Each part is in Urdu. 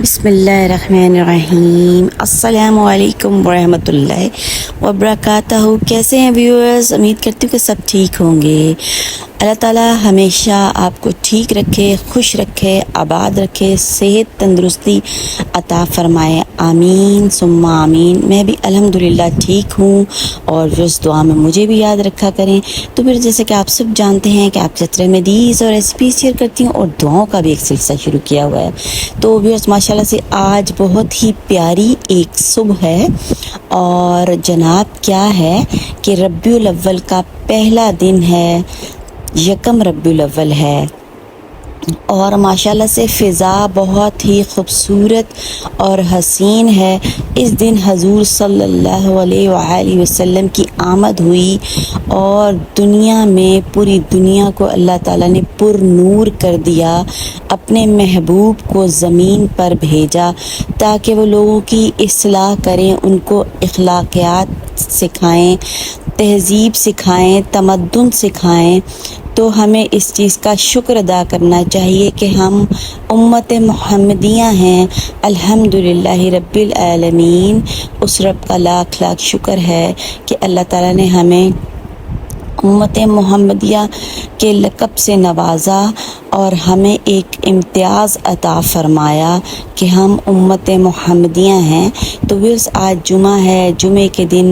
بسم اللہ الرحمن الرحیم۔ السلام علیکم ورحمۃ اللہ وبرکاتہ۔ کیسے ہیں ویورز؟ امید کرتی ہوں کہ سب ٹھیک ہوں گے۔ اللہ تعالیٰ ہمیشہ آپ کو ٹھیک رکھے، خوش رکھے، آباد رکھے، صحت تندرستی عطا فرمائے، آمین ثم آمین۔ میں بھی الحمدللہ ٹھیک ہوں، اور اس دعا میں مجھے بھی یاد رکھا کریں۔ تو پھر جیسے کہ آپ سب جانتے ہیں کہ آپ جترے میڈیز اور ریسیپی شیئر کرتی ہوں، اور دعاؤں کا بھی ایک سلسلہ شروع کیا ہوا ہے۔ تو ویورز ماشاءاللہ سے آج بہت ہی پیاری ایک صبح ہے، اور جناب کیا ہے کہ ربیع الاول کا پہلا دن ہے، یکم ربیع الاول ہے، اور ماشاءاللہ سے فضا بہت ہی خوبصورت اور حسین ہے۔ اس دن حضور صلی اللہ علیہ وآلہ وسلم کی آمد ہوئی، اور دنیا میں پوری دنیا کو اللہ تعالیٰ نے پر نور کر دیا، اپنے محبوب کو زمین پر بھیجا تاکہ وہ لوگوں کی اصلاح کریں، ان کو اخلاقیات سکھائیں، تہذیب سکھائیں، تمدن سکھائیں۔ تو ہمیں اس چیز کا شکر ادا کرنا چاہیے کہ ہم امت محمدیہ ہیں، الحمدللہ رب العالمین۔ اس رب کا لاکھ لاکھ شکر ہے کہ اللہ تعالیٰ نے ہمیں امت محمدیہ کے لقب سے نوازا، اور ہمیں ایک امتیاز عطا فرمایا کہ ہم امت محمدیہ ہیں۔ تو بس آج جمعہ ہے، جمعے کے دن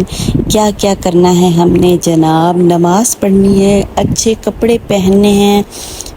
کیا کیا کرنا ہے ہم نے جناب؟ نماز پڑھنی ہے، اچھے کپڑے پہننے ہیں،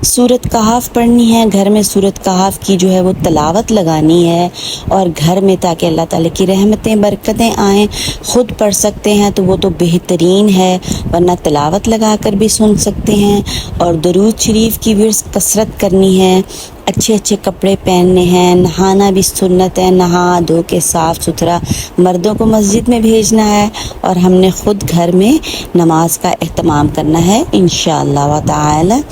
سورۃ کہف پڑھنی ہے، گھر میں سورۃ کہف کی جو ہے وہ تلاوت لگانی ہے، اور گھر میں تاکہ اللہ تعالیٰ کی رحمتیں برکتیں آئیں۔ خود پڑھ سکتے ہیں تو وہ تو بہترین ہے، ورنہ تلاوت لگا کر بھی سن سکتے ہیں، اور درود شریف کی ورث کثرت کرنی ہے، اچھے اچھے کپڑے پہننے ہیں، نہانا بھی سنت ہے، نہا دھو کے صاف ستھرا مردوں کو مسجد میں بھیجنا ہے، اور ہم نے خود گھر میں نماز کا اہتمام کرنا ہے انشاءاللہ تعالی۔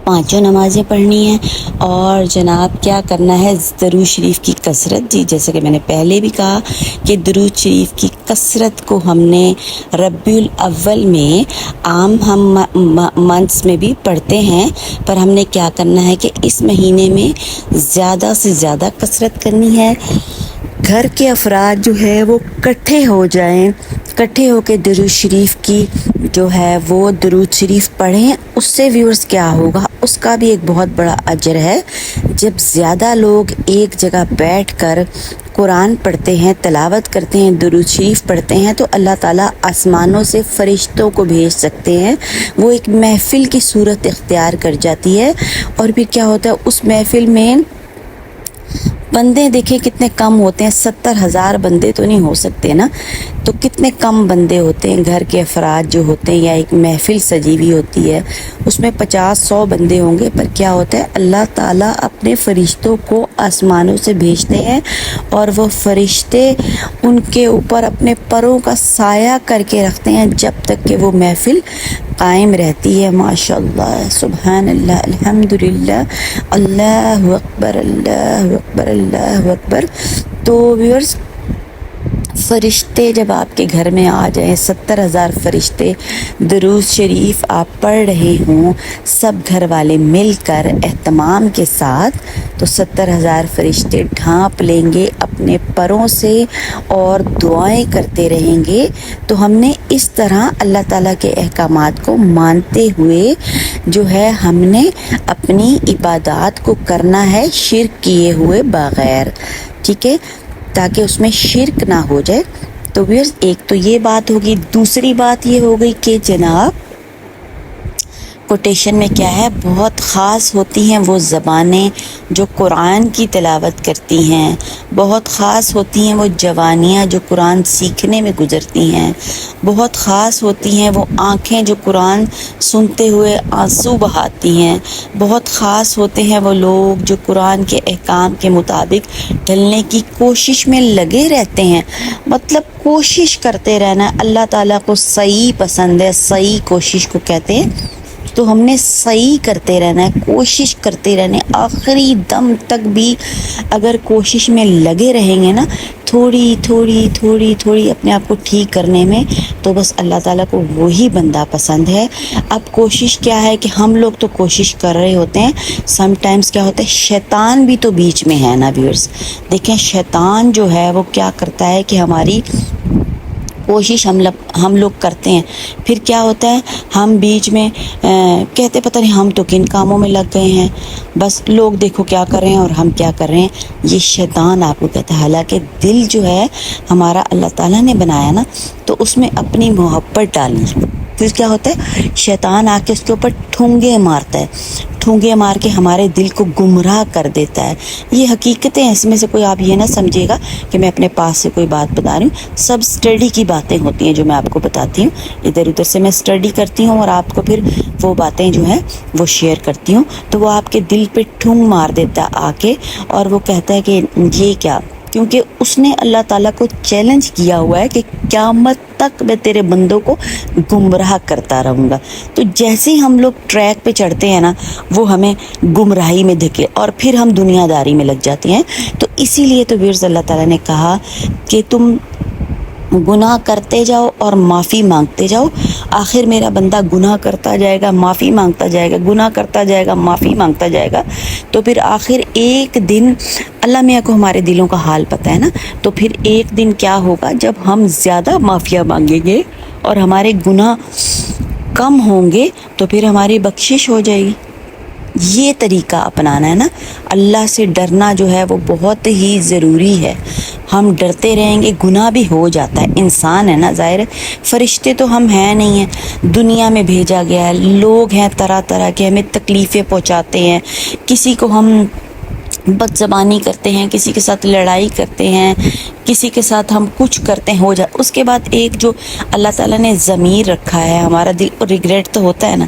پانچوں نمازیں پڑھنی ہیں، اور جناب کیا کرنا ہے؟ درود شریف کی کثرت۔ جی جیسے کہ میں نے پہلے بھی کہا کہ درود شریف کی کثرت کو ہم نے ربیع الاول میں عام ہم منتھس میں بھی پڑھتے ہیں، پر ہم نے کیا کرنا ہے کہ اس مہینے میں زیادہ سے زیادہ کثرت کرنی ہے۔ گھر کے افراد جو ہے وہ کٹھے ہو جائیں، کٹھے ہو کے درود شریف کی جو ہے وہ درود شریف پڑھیں۔ اس سے ویورز کیا ہوگا؟ اس کا بھی ایک بہت بڑا اجر ہے۔ جب زیادہ لوگ ایک جگہ بیٹھ کر قرآن پڑھتے ہیں، تلاوت کرتے ہیں، درود شریف پڑھتے ہیں، تو اللہ تعالیٰ آسمانوں سے فرشتوں کو بھیج سکتے ہیں، وہ ایک محفل کی صورت اختیار کر جاتی ہے۔ اور پھر کیا ہوتا ہے اس محفل میں بندے دیکھیں کتنے کم ہوتے ہیں، 70,000 بندے تو نہیں ہو سکتے نا، تو کتنے کم بندے ہوتے ہیں، گھر کے افراد جو ہوتے ہیں، یا ایک محفل سجی ہوئی ہوتی ہے، اس میں 50-100 بندے ہوں گے، پر کیا ہوتا ہے اللہ تعالیٰ اپنے فرشتوں کو آسمانوں سے بھیجتے ہیں، اور وہ فرشتے ان کے اوپر اپنے پروں کا سایہ کر کے رکھتے ہیں جب تک کہ وہ محفل قائم رہتی ہے۔ ماشاءاللہ، سبحان اللہ، الحمدللہ، اللہ اکبر، اللہ اکبر، اللہ اکبر۔ تو ویورز فرشتے جب آپ کے گھر میں آ جائیں، 70,000 فرشتے درود شریف آپ پڑھ رہے ہوں، سب گھر والے مل کر اہتمام کے ساتھ، تو 70,000 فرشتے ڈھانپ لیں گے اپنے پروں سے اور دعائیں کرتے رہیں گے۔ تو ہم نے اس طرح اللہ تعالیٰ کے احکامات کو مانتے ہوئے جو ہے ہم نے اپنی عبادات کو کرنا ہے، شرک کیے ہوئے بغیر، ٹھیک ہے، تاکہ اس میں شرک نہ ہو جائے۔ تو ویورز ایک تو یہ بات ہوگی، دوسری بات یہ ہو گئی کہ جناب کوٹیشن میں کیا ہے، بہت خاص ہوتی ہیں وہ زبانیں جو قرآن کی تلاوت کرتی ہیں، بہت خاص ہوتی ہیں وہ جوانیاں جو قرآن سیکھنے میں گزرتی ہیں، بہت خاص ہوتی ہیں وہ آنکھیں جو قرآن سنتے ہوئے آنسو بہاتی ہیں، بہت خاص ہوتے ہیں وہ لوگ جو قرآن کے احکام کے مطابق ڈھلنے کی کوشش میں لگے رہتے ہیں۔ مطلب کوشش کرتے رہنا، اللہ تعالیٰ کو صحیح پسند ہے، صحیح کوشش کو کہتے ہیں، تو ہم نے صحیح کرتے رہنا ہے، کوشش کرتے رہنا ہے، آخری دم تک بھی اگر کوشش میں لگے رہیں گے نا تھوڑی تھوڑی تھوڑی تھوڑی اپنے آپ کو ٹھیک کرنے میں، تو بس اللہ تعالیٰ کو وہی بندہ پسند ہے۔ اب کوشش کیا ہے کہ ہم لوگ تو کوشش کر رہے ہوتے ہیں، سم ٹائمز کیا ہوتا ہے شیطان بھی تو بیچ میں ہے نا ویورز۔ دیکھیں شیطان جو ہے وہ کیا کرتا ہے کہ ہماری کوشش ہم لوگ کرتے ہیں، پھر کیا ہوتا ہے ہم بیچ میں کہتے پتہ نہیں ہم تو کن کاموں میں لگ گئے ہیں، بس لوگ دیکھو کیا کر رہے ہیں اور ہم کیا کر رہے ہیں۔ یہ شیطان آپ کو کہتا ہے، حالانکہ دل جو ہے ہمارا اللہ تعالیٰ نے بنایا نا، تو اس میں اپنی محبت ڈالنی ہے۔ پھر کیا ہوتا ہے شیطان آ کے اس کے اوپر ٹھونگے مارتا ہے، ٹھونگے مار کے ہمارے دل کو گمراہ کر دیتا ہے۔ یہ حقیقتیں اس میں سے کوئی آپ یہ نہ سمجھے گا کہ میں اپنے پاس سے کوئی بات بتا رہی ہوں، سب اسٹڈی کی باتیں ہوتی ہیں جو میں آپ کو بتاتی ہوں، ادھر ادھر سے میں اسٹڈی کرتی ہوں اور آپ کو پھر وہ باتیں جو ہیں وہ شیئر کرتی ہوں، تو وہ آپ کے دل پہ ٹھونگ مار دیتا ہے آ کے، اور وہ کہتا ہے کہ یہ کیا، کیونکہ اس نے اللہ تعالیٰ کو چیلنج کیا ہوا ہے کہ قیامت تک میں تیرے بندوں کو گمراہ کرتا رہوں گا۔ تو جیسے ہی ہم لوگ ٹریک پہ چڑھتے ہیں نا، وہ ہمیں گمراہی میں دھکے اور پھر ہم دنیا داری میں لگ جاتے ہیں۔ تو اسی لیے تو ویرز اللہ تعالیٰ نے کہا کہ تم گناہ کرتے جاؤ اور معافی مانگتے جاؤ، آخر میرا بندہ گناہ کرتا جائے گا، معافی مانگتا جائے گا، گناہ کرتا جائے گا، معافی مانگتا جائے گا، تو پھر آخر ایک دن اللہ میاں کو ہمارے دلوں کا حال پتہ ہے نا، تو پھر ایک دن کیا ہوگا جب ہم زیادہ معافیاں مانگیں گے اور ہمارے گناہ کم ہوں گے تو پھر ہماری بخشش ہو جائے گی۔ یہ طریقہ اپنانا ہے نا، اللہ سے ڈرنا جو ہے وہ بہت ہی ضروری ہے۔ ہم ڈرتے رہیں گے، گناہ بھی ہو جاتا ہے، انسان ہے نا، ظاہر ہے فرشتے تو ہم ہیں نہیں ہیں، دنیا میں بھیجا گیا ہے، لوگ ہیں طرح طرح کے، ہمیں تکلیفیں پہنچاتے ہیں، کسی کو ہم بد زبانی کرتے ہیں، کسی کے ساتھ لڑائی کرتے ہیں، کسی کے ساتھ ہم کچھ کرتے ہیں، اس کے بعد ایک جو اللہ تعالیٰ نے ضمیر رکھا ہے ہمارا دل، ریگریٹ تو ہوتا ہے نا۔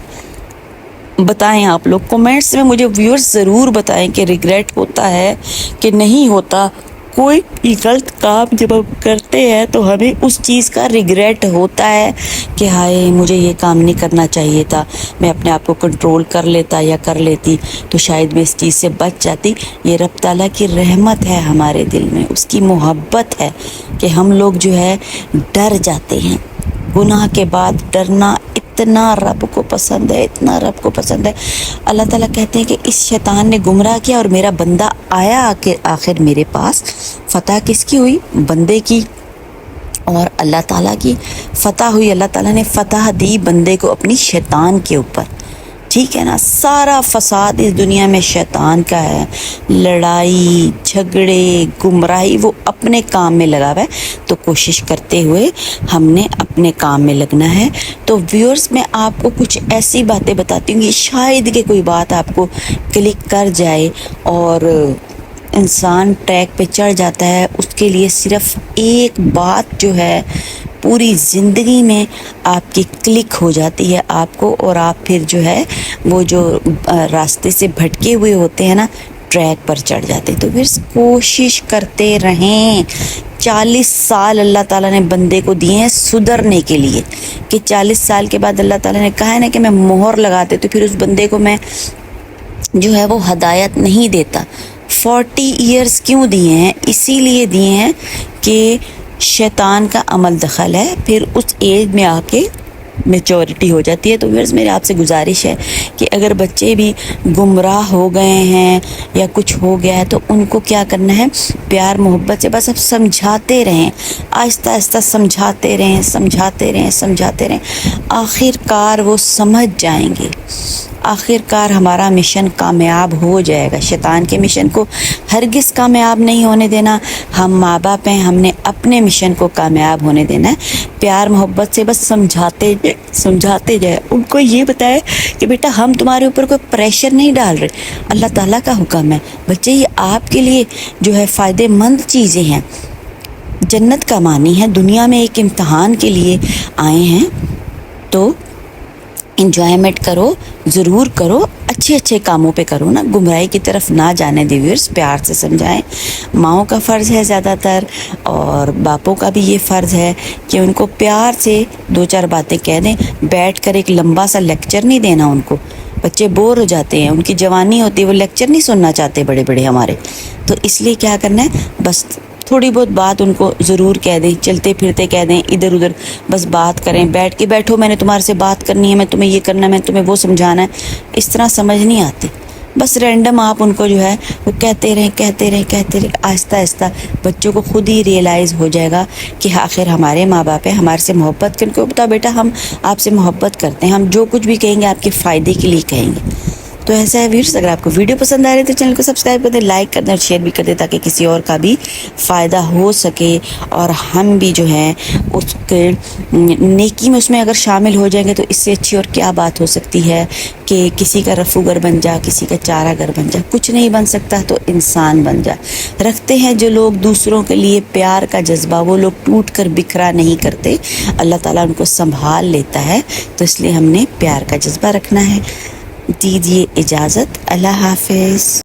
بتائیں آپ لوگ کومنٹس میں مجھے ویورز ضرور بتائیں کہ ریگریٹ ہوتا ہے کہ نہیں ہوتا۔ کوئی غلط کام جب ہم کرتے ہیں تو ہمیں اس چیز کا ریگریٹ ہوتا ہے کہ ہائے مجھے یہ کام نہیں کرنا چاہیے تھا، میں اپنے آپ کو کنٹرول کر لیتا یا کر لیتی تو شاید میں اس چیز سے بچ جاتی۔ یہ رب تعالیٰ کی رحمت ہے ہمارے دل میں، اس کی محبت ہے کہ ہم لوگ جو ہے ڈر جاتے ہیں۔ گناہ کے بعد ڈرنا اتنا رب کو پسند ہے، اتنا رب کو پسند ہے۔ اللہ تعالیٰ کہتے ہیں کہ اس شیطان نے گمراہ کیا اور میرا بندہ آیا کہ آخر میرے پاس۔ فتح کس کی ہوئی؟ بندے کی، اور اللہ تعالیٰ کی فتح ہوئی۔ اللہ تعالیٰ نے فتح دی بندے کو اپنی شیطان کے اوپر، ٹھیک ہے نا۔ سارا فساد اس دنیا میں شیطان کا ہے، لڑائی جھگڑے گمراہی، وہ اپنے کام میں لگا ہوا ہے، تو کوشش کرتے ہوئے ہم نے اپنے کام میں لگنا ہے۔ تو ویورز میں آپ کو کچھ ایسی باتیں بتاتی ہوں، یہ شاید کہ کوئی بات آپ کو کلک کر جائے اور انسان ٹریک پہ چڑھ جاتا ہے۔ اس کے لیے صرف ایک بات جو ہے پوری زندگی میں آپ کی کلک ہو جاتی ہے آپ کو، اور آپ پھر جو ہے وہ جو راستے سے بھٹکے ہوئے ہوتے ہیں نا، ٹریک پر چڑھ جاتے ہیں۔ تو پھر کوشش کرتے رہیں۔ 40 سال اللہ تعالیٰ نے بندے کو دیے ہیں سدھرنے کے لیے، کہ 40 سال کے بعد اللہ تعالیٰ نے کہا ہے نا کہ میں مہر لگاتے تو پھر اس بندے کو میں جو ہے وہ ہدایت نہیں دیتا۔ 40 ایئرز کیوں دیے ہیں؟ اسی لیے دیے ہیں کہ شیطان کا عمل دخل ہے، پھر اس ایج میں آ کے میچورٹی ہو جاتی ہے۔ تو ویورز میرے آپ سے گزارش ہے کہ اگر بچے بھی گمراہ ہو گئے ہیں یا کچھ ہو گیا ہے تو ان کو کیا کرنا ہے، پیار محبت سے بس اب سمجھاتے رہیں، آہستہ آہستہ سمجھاتے رہیں، سمجھاتے رہیں، سمجھاتے رہیں، آخر کار وہ سمجھ جائیں گے، آخر کار ہمارا مشن کامیاب ہو جائے گا۔ شیطان کے مشن کو ہرگز کامیاب نہیں ہونے دینا۔ ہم ماں باپ ہیں، ہم نے اپنے مشن کو کامیاب ہونے دینا ہے۔ پیار محبت سے بس سمجھاتے جائے، ان کو یہ بتائے کہ بیٹا ہم تمہارے اوپر کوئی پریشر نہیں ڈال رہے، اللہ تعالیٰ کا حکم ہے بچے، یہ آپ کے لیے جو ہے فائدے مند چیزیں ہیں، جنت کا معنی ہے، دنیا میں ایک امتحان کے لیے آئے ہیں، تو انجوائمنٹ کرو، ضرور کرو، اچھے اچھے کاموں پہ کرو نا، گمراہی کی طرف نہ جانے دے۔ ویورز پیار سے سمجھائیں۔ ماؤں کا فرض ہے زیادہ تر، اور باپوں کا بھی یہ فرض ہے کہ ان کو پیار سے 2-4 باتیں کہہ دیں، بیٹھ کر ایک لمبا سا لیکچر نہیں دینا ان کو۔ بچے بور ہو جاتے ہیں، ان کی جوانی ہوتی ہے، وہ لیکچر نہیں سننا چاہتے بڑے بڑے ہمارے، تو اس لیے کیا کرنا ہے، بس تھوڑی بہت بات ان کو ضرور کہہ دیں، چلتے پھرتے کہہ دیں، ادھر ادھر بس بات کریں، بیٹھ کے بیٹھو میں نے تمہارے سے بات کرنی ہے، میں تمہیں یہ کرنا ہے، میں تمہیں وہ سمجھانا ہے، اس طرح سمجھ نہیں آتی۔ بس رینڈم آپ ان کو جو ہے وہ کہتے رہیں، آہستہ آہستہ بچوں کو خود ہی ریئلائز ہو جائے گا کہ آخر ہمارے ماں باپ ہیں، ہمارے سے محبت کر کے بتا بیٹا ہم آپ سے محبت کرتے ہیں، ہم جو کچھ بھی کہیں گے آپ کے فائدے کے لیے کہیں گے۔ تو ایسا ہے ویورز، اگر آپ کو ویڈیو پسند آ رہی ہے تو چینل کو سبسکرائب کر دیں، لائک کر دیں اور شیئر بھی کر دیں تاکہ کسی اور کا بھی فائدہ ہو سکے، اور ہم بھی جو ہے اس کے نیکی میں اس میں اگر شامل ہو جائیں گے تو اس سے اچھی اور کیا بات ہو سکتی ہے کہ کسی کا رفوگر بن جا، کسی کا چارہ گر بن جا، کچھ نہیں بن سکتا تو انسان بن جا۔ رکھتے ہیں جو لوگ دوسروں کے لیے پیار کا جذبہ، وہ لوگ ٹوٹ کر بکھرا نہیں کرتے، اللہ تعالیٰ ان کو سنبھال لیتا ہے، تو اس لیے ہم نے پیار کا جذبہ رکھنا ہے۔ دیجیے اجازت، اللہ حافظ۔